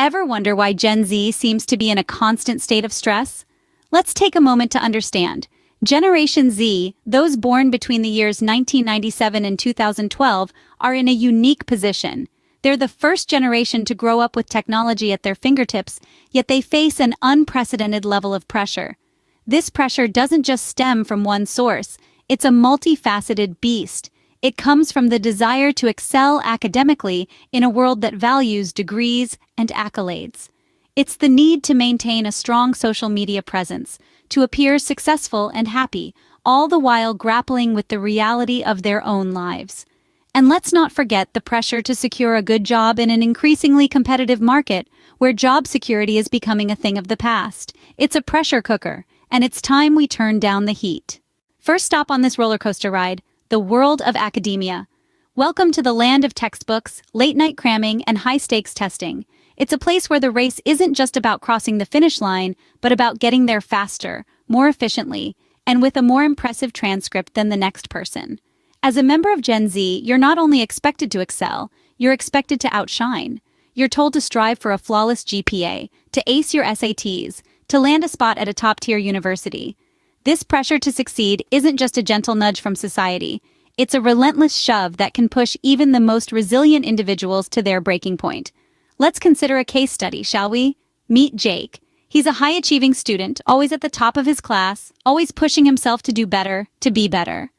Ever wonder why Gen Z seems to be in a constant state of stress? Let's take a moment to understand. Generation Z, those born between the years 1997 and 2012, are in a unique position. They're the first generation to grow up with technology at their fingertips, yet they face an unprecedented level of pressure. This pressure doesn't just stem from one source, it's a multifaceted beast. It comes from the desire to excel academically in a world that values degrees and accolades. It's the need to maintain a strong social media presence, to appear successful and happy, all the while grappling with the reality of their own lives. And let's not forget the pressure to secure a good job in an increasingly competitive market, where job security is becoming a thing of the past. It's a pressure cooker, and it's time we turn down the heat. First stop on this roller coaster ride, the world of academia. Welcome to the land of textbooks, late-night cramming, and high-stakes testing. It's a place where the race isn't just about crossing the finish line, but about getting there faster, more efficiently, and with a more impressive transcript than the next person. As a member of Gen Z, you're not only expected to excel, you're expected to outshine. You're told to strive for a flawless GPA, to ace your SATs, to land a spot at a top-tier university. This pressure to succeed isn't just a gentle nudge from society. It's a relentless shove that can push even the most resilient individuals to their breaking point. Let's consider a case study, shall we? Meet Jake. He's a high-achieving student, always at the top of his class, always pushing himself to do better, to be better.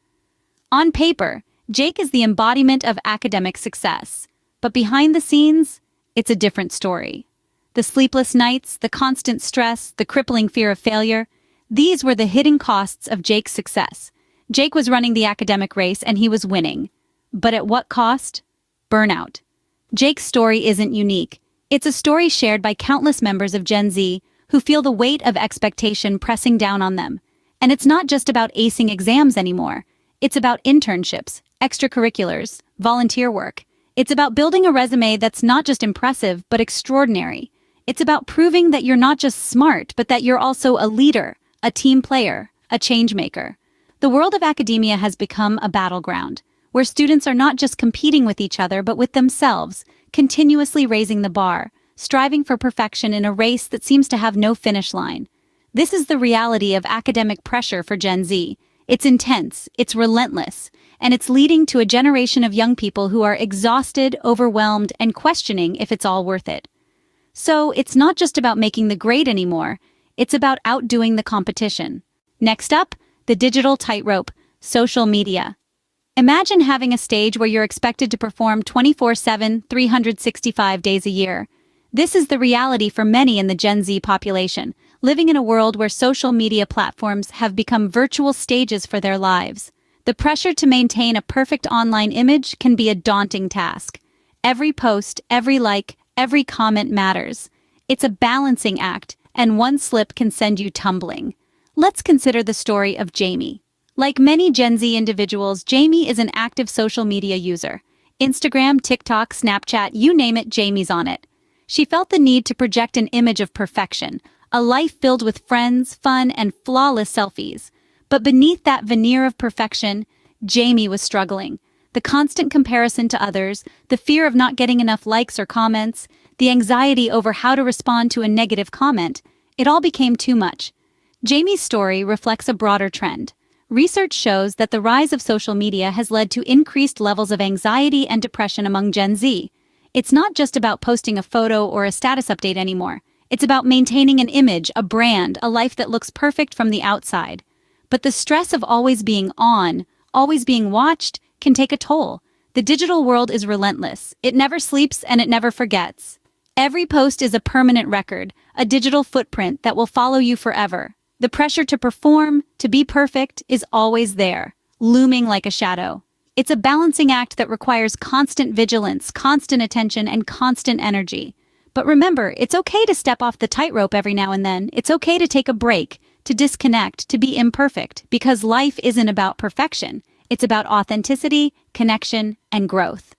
On paper, Jake is the embodiment of academic success. But behind the scenes, it's a different story. The sleepless nights, the constant stress, the crippling fear of failure, these were the hidden costs of Jake's success. Jake was running the academic race and he was winning. But at what cost? Burnout. Jake's story isn't unique. It's a story shared by countless members of Gen Z who feel the weight of expectation pressing down on them. And it's not just about acing exams anymore. It's about internships, extracurriculars, volunteer work. It's about building a resume that's not just impressive, but extraordinary. It's about proving that you're not just smart, but that you're also a leader, a team player, a change maker. The world of academia has become a battleground, where students are not just competing with each other, but with themselves, continuously raising the bar, striving for perfection in a race that seems to have no finish line. This is the reality of academic pressure for Gen Z. It's intense, it's relentless, and it's leading to a generation of young people who are exhausted, overwhelmed, and questioning if it's all worth it. So, it's not just about making the grade anymore, it's about outdoing the competition. Next up, the digital tightrope, social media. Imagine having a stage where you're expected to perform 24/7, 365 days a year. This is the reality for many in the Gen Z population, living in a world where social media platforms have become virtual stages for their lives. The pressure to maintain a perfect online image can be a daunting task. Every post, every like, every comment matters. It's a balancing act, and one slip can send you tumbling. Let's consider the story of Jamie. Like many Gen Z individuals, Jamie is an active social media user. Instagram, TikTok, Snapchat, you name it, Jamie's on it. She felt the need to project an image of perfection, a life filled with friends, fun, and flawless selfies. But beneath that veneer of perfection, Jamie was struggling. The constant comparison to others, the fear of not getting enough likes or comments, the anxiety over how to respond to a negative comment, it all became too much. Jamie's story reflects a broader trend. Research shows that the rise of social media has led to increased levels of anxiety and depression among Gen Z. It's not just about posting a photo or a status update anymore. It's about maintaining an image, a brand, a life that looks perfect from the outside. But the stress of always being on, always being watched, can take a toll. The digital world is relentless. It never sleeps and it never forgets. Every post is a permanent record, a digital footprint that will follow you forever. The pressure to perform, to be perfect, is always there, looming like a shadow. It's a balancing act that requires constant vigilance, constant attention, and constant energy. But remember, it's okay to step off the tightrope every now and then. It's okay to take a break, to disconnect, to be imperfect, because life isn't about perfection. It's about authenticity, connection, and growth.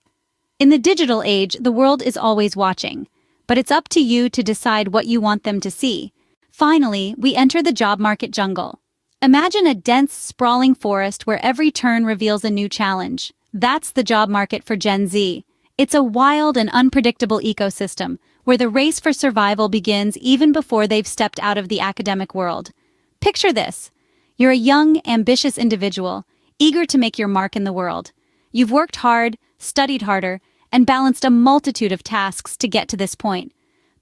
In the digital age, the world is always watching, but it's up to you to decide what you want them to see. Finally, we enter the job market jungle. Imagine a dense, sprawling forest where every turn reveals a new challenge. That's the job market for Gen Z. It's a wild and unpredictable ecosystem, where the race for survival begins even before they've stepped out of the academic world. Picture this. You're a young, ambitious individual, eager to make your mark in the world. You've worked hard, studied harder, and balanced a multitude of tasks to get to this point.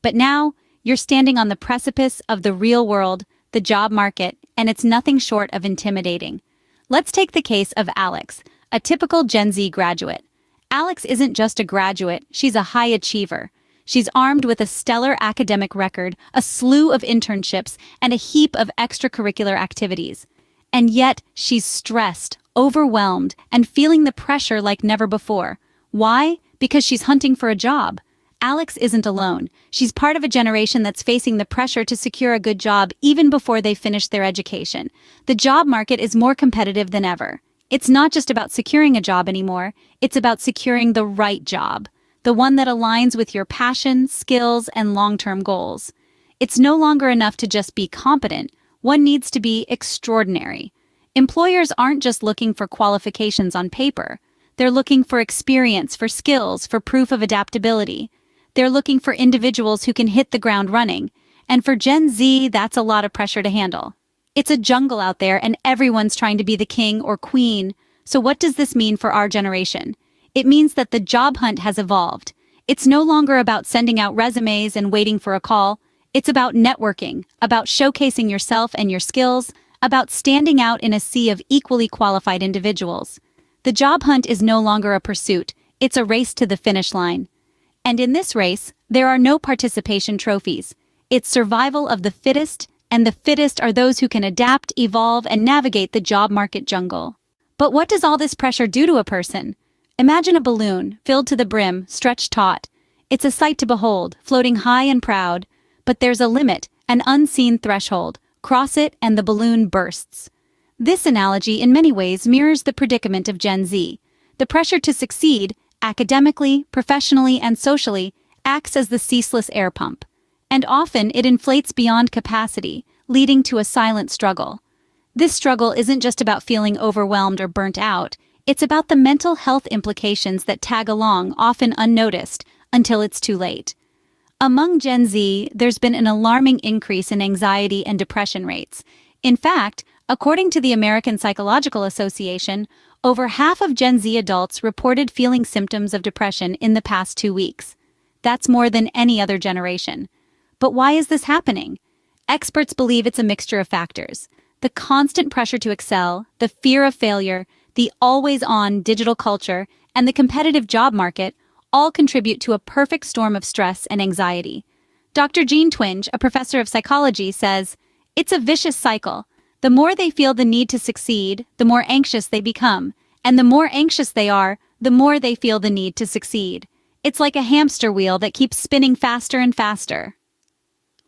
But now, you're standing on the precipice of the real world, the job market, and it's nothing short of intimidating. Let's take the case of Alex, a typical Gen Z graduate. Alex isn't just a graduate, she's a high achiever. She's armed with a stellar academic record, a slew of internships, and a heap of extracurricular activities. And yet, she's stressed, overwhelmed, and feeling the pressure like never before. Why? Because she's hunting for a job. Alex isn't alone. She's part of a generation that's facing the pressure to secure a good job even before they finish their education. The job market is more competitive than ever. It's not just about securing a job anymore, it's about securing the right job, the one that aligns with your passion, skills, and long-term goals. It's no longer enough to just be competent, one needs to be extraordinary. Employers aren't just looking for qualifications on paper. They're looking for experience, for skills, for proof of adaptability. They're looking for individuals who can hit the ground running. And for Gen Z, that's a lot of pressure to handle. It's a jungle out there and everyone's trying to be the king or queen. So what does this mean for our generation? It means that the job hunt has evolved. It's no longer about sending out resumes and waiting for a call. It's about networking, about showcasing yourself and your skills, about standing out in a sea of equally qualified individuals. The job hunt is no longer a pursuit, it's a race to the finish line. And in this race, there are no participation trophies. It's survival of the fittest, and the fittest are those who can adapt, evolve, and navigate the job market jungle. But what does all this pressure do to a person? Imagine a balloon, filled to the brim, stretched taut. It's a sight to behold, floating high and proud. But there's a limit, an unseen threshold. Cross it and the balloon bursts. This analogy in many ways mirrors the predicament of Gen Z. The pressure to succeed, academically, professionally, and socially, acts as the ceaseless air pump. And often it inflates beyond capacity, leading to a silent struggle. This struggle isn't just about feeling overwhelmed or burnt out, it's about the mental health implications that tag along, often unnoticed, until it's too late. Among Gen Z, there's been an alarming increase in anxiety and depression rates. In fact, according to the American Psychological Association, over half of Gen Z adults reported feeling symptoms of depression in the past 2 weeks. That's more than any other generation. But why is this happening? Experts believe it's a mixture of factors. The constant pressure to excel, the fear of failure, the always-on digital culture, and the competitive job market all contribute to a perfect storm of stress and anxiety. Dr. Jean Twenge, a professor of psychology, says, "It's a vicious cycle. The more they feel the need to succeed, the more anxious they become. And the more anxious they are, the more they feel the need to succeed. It's like a hamster wheel that keeps spinning faster and faster."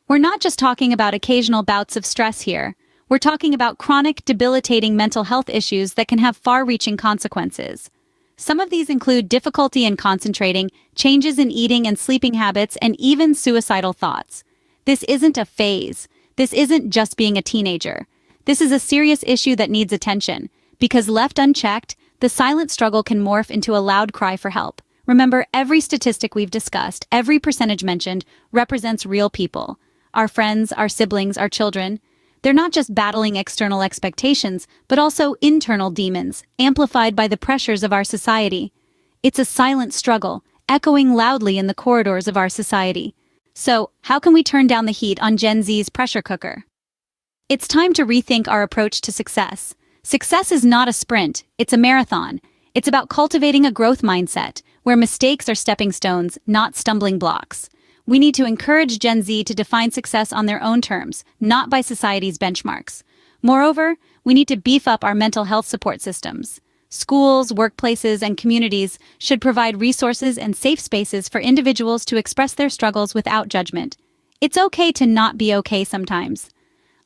We're not just talking about occasional bouts of stress here. We're talking about chronic, debilitating mental health issues that can have far-reaching consequences. Some of these include difficulty in concentrating, changes in eating and sleeping habits, and even suicidal thoughts. This isn't a phase. This isn't just being a teenager. This is a serious issue that needs attention, because left unchecked, the silent struggle can morph into a loud cry for help. Remember, every statistic we've discussed, every percentage mentioned, represents real people. Our friends, our siblings, our children. They're not just battling external expectations, but also internal demons, amplified by the pressures of our society. It's a silent struggle, echoing loudly in the corridors of our society. So, how can we turn down the heat on Gen Z's pressure cooker? It's time to rethink our approach to success. Success is not a sprint, it's a marathon. It's about cultivating a growth mindset, where mistakes are stepping stones, not stumbling blocks. We need to encourage Gen Z to define success on their own terms, not by society's benchmarks. Moreover, we need to beef up our mental health support systems. Schools, workplaces, and communities should provide resources and safe spaces for individuals to express their struggles without judgment. It's okay to not be okay sometimes.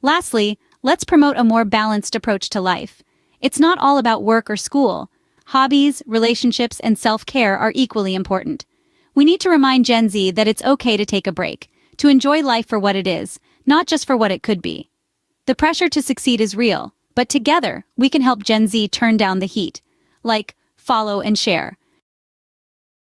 Lastly, let's promote a more balanced approach to life. It's not all about work or school. Hobbies, relationships, and self-care are equally important. We need to remind Gen Z that it's okay to take a break, to enjoy life for what it is, not just for what it could be. The pressure to succeed is real, but together, we can help Gen Z turn down the heat. Like, follow and share.